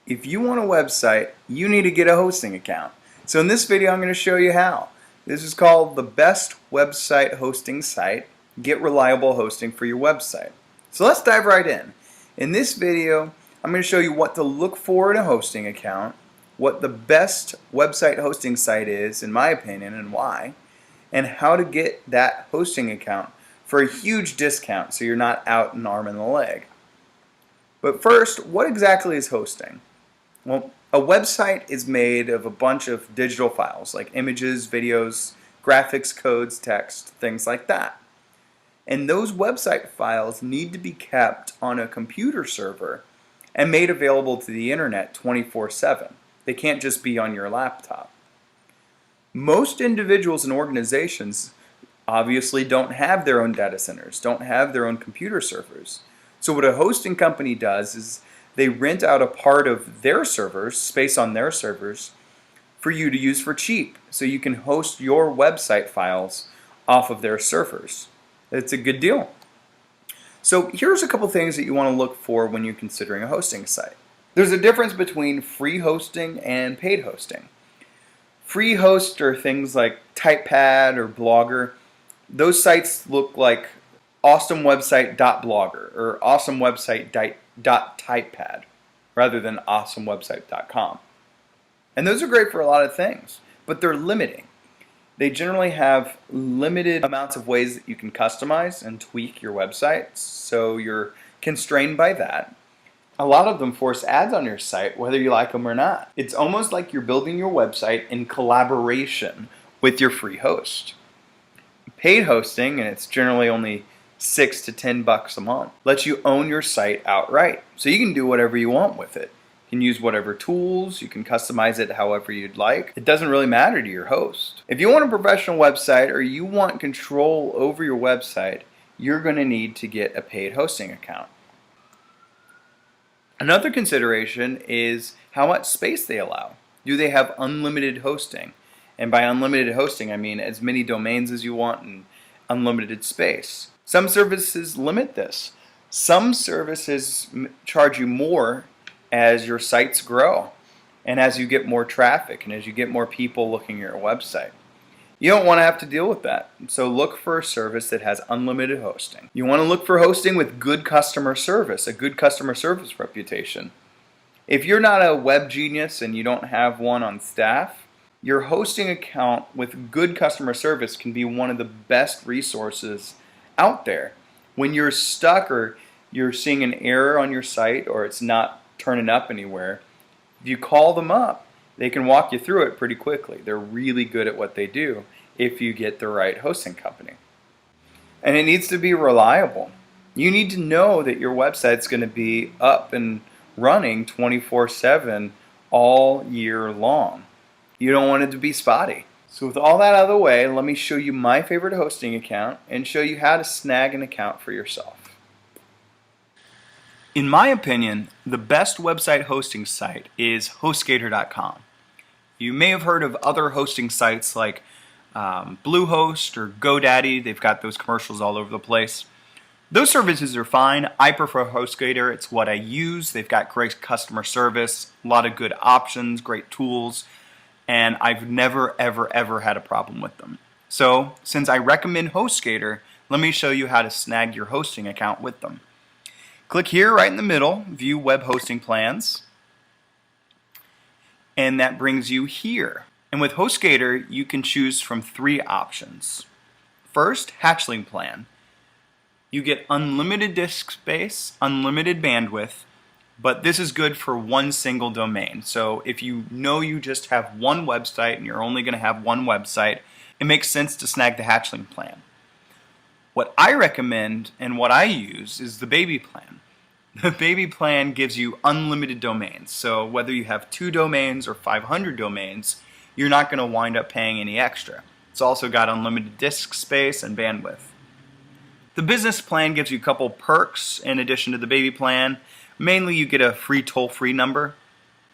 If you want a website, you need to get a hosting account. So in this video, I'm going to show you how. This is called the best website hosting site. Get reliable hosting for your website. So let's dive right in. In this video, I'm going to show you what to look for in a hosting account, what the best website hosting site is, in my opinion, and why, and how to get that hosting account for a huge discount so you're not out an arm and a leg. But first, what exactly is hosting? Well, a website is made of a bunch of digital files like images, videos, graphics, codes, text, things like that. And those website files need to be kept on a computer server and made available to the internet 24/7. They can't just be on your laptop. Most individuals and organizations obviously don't have their own data centers, don't have their own computer servers. So what a hosting company does is they rent out a part of their servers, space on their servers, for you to use for cheap. So you can host your website files off of their servers. It's a good deal. So here's a couple things that you want to look for when you're considering a hosting site. There's a difference between free hosting and paid hosting. Free hosts are things like Typepad or Blogger. Those sites look like awesomewebsite.blogger or awesomewebsite.typepad rather than awesomewebsite.com. And those are great for a lot of things, but they're limiting. They generally have limited amounts of ways that you can customize and tweak your website, so you're constrained by that. A lot of them force ads on your site, whether you like them or not. It's almost like you're building your website in collaboration with your free host. Paid hosting, and it's generally only $6 to $10 a month, lets you own your site outright. So you can do whatever you want with it. You can use whatever tools, you can customize it however you'd like. It doesn't really matter to your host. If you want a professional website or you want control over your website, you're going to need to get a paid hosting account. Another consideration is how much space they allow. Do they have unlimited hosting? And by unlimited hosting, I mean as many domains as you want and unlimited space. Some services limit this. Some services charge you more as your sites grow and as you get more traffic and as you get more people looking at your website. You don't want to have to deal with that. So look for a service that has unlimited hosting. You want to look for hosting with good customer service, a good customer service reputation. If you're not a web genius and you don't have one on staff, your hosting account with good customer service can be one of the best resources out there. When you're stuck or you're seeing an error on your site or it's not turning up anywhere, if you call them up, they can walk you through it pretty quickly. They're really good at what they do if you get the right hosting company. And it needs to be reliable. You need to know that your website's going to be up and running 24/7 all year long. You don't want it to be spotty. So with all that out of the way, let me show you my favorite hosting account and show you how to snag an account for yourself. In my opinion, the best website hosting site is HostGator.com. You may have heard of other hosting sites like Bluehost or GoDaddy. They've got those commercials all over the place. Those services are fine. I prefer HostGator. It's what I use. They've got great customer service, a lot of good options, great tools, and I've never, ever had a problem with them. So, since I recommend HostGator, let me show you how to snag your hosting account with them. Click here right in the middle, View Web Hosting Plans, and that brings you here. And with HostGator, you can choose from 3 options. First, Hatchling Plan. You get unlimited disk space, unlimited bandwidth, but this is good for one single domain. So if you know you just have one website and you're only going to have one website, it makes sense to snag the Hatchling plan. What I recommend and what I use is the Baby plan. The Baby plan gives you unlimited domains. So whether you have 2 domains or 500 domains, you're not going to wind up paying any extra. It's also got unlimited disk space and bandwidth. The Business plan gives you a couple perks in addition to the Baby plan. Mainly you get a free toll-free number.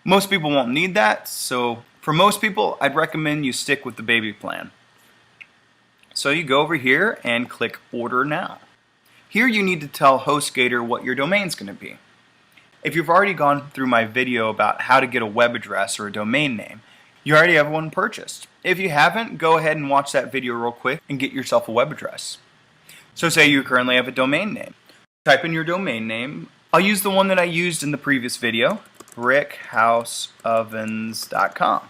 Most people won't need that, so for most people I'd recommend you stick with the Baby plan. So you go over here and click Order Now. Here you need to tell HostGator what your domain's going to be. If you've already gone through my video about how to get a web address or a domain name, you already have one purchased. If you haven't, go ahead and watch that video real quick and get yourself a web address. So say you currently have a domain name. Type in your domain name. I'll use the one that I used in the previous video, brickhouseovens.com.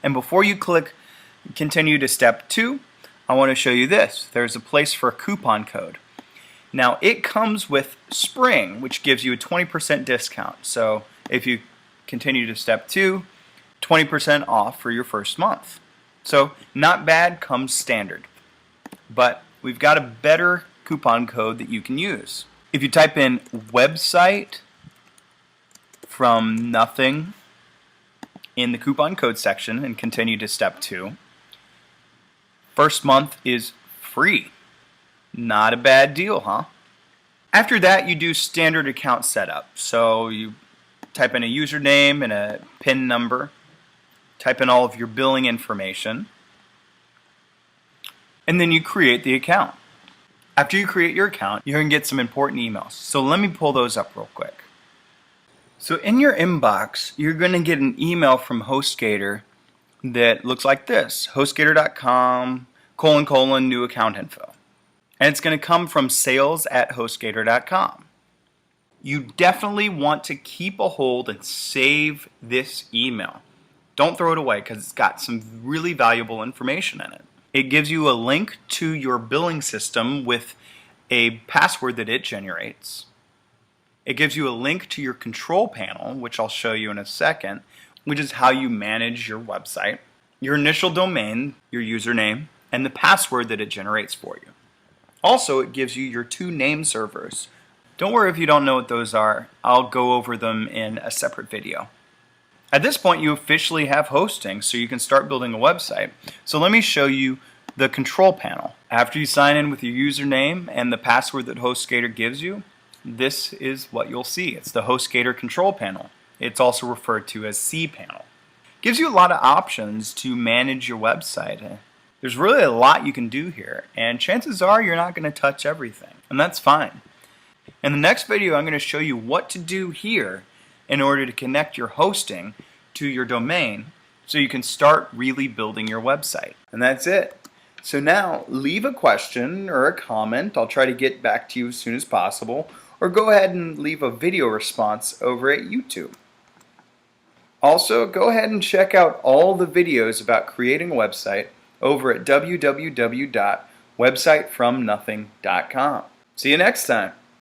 And before you click continue to step 2, I want to show you this. There's a place for a coupon code. Now it comes with Spring, which gives you a 20% discount. So if you continue to step 2, 20% off for your first month. So not bad, comes standard. But we've got a better coupon code that you can use. If you type in website from nothing in the coupon code section and continue to step 2, first month is free. Not a bad deal, huh? After that, you do standard account setup. So you type in a username and a PIN number, type in all of your billing information, and then you create the account. After you create your account, you're going to get some important emails. So let me pull those up real quick. So in your inbox, you're going to get an email from HostGator that looks like this: hostgator.com, new account info. And it's going to come from sales@hostgator.com. You definitely want to keep a hold and save this email. Don't throw it away because it's got some really valuable information in it. It gives you a link to your billing system with a password that it generates. It gives you a link to your control panel, which I'll show you in a second, which is how you manage your website, your initial domain, your username, and the password that it generates for you. Also, it gives you your 2 name servers. Don't worry if you don't know what those are. I'll go over them in a separate video. At this point, you officially have hosting, so you can start building a website. So let me show you the control panel. After you sign in with your username and the password that HostGator gives you, this is what you'll see. It's the HostGator control panel. It's also referred to as cPanel. Gives you a lot of options to manage your website. There's really a lot you can do here, and chances are you're not going to touch everything, and that's fine. In the next video, I'm going to show you what to do here in order to connect your hosting to your domain so you can start really building your website. And that's it. So now leave a question or a comment. I'll try to get back to you as soon as possible, or go ahead and leave a video response over at YouTube. Also, go ahead and check out all the videos about creating a website over at www.websitefromnothing.com. See you next time.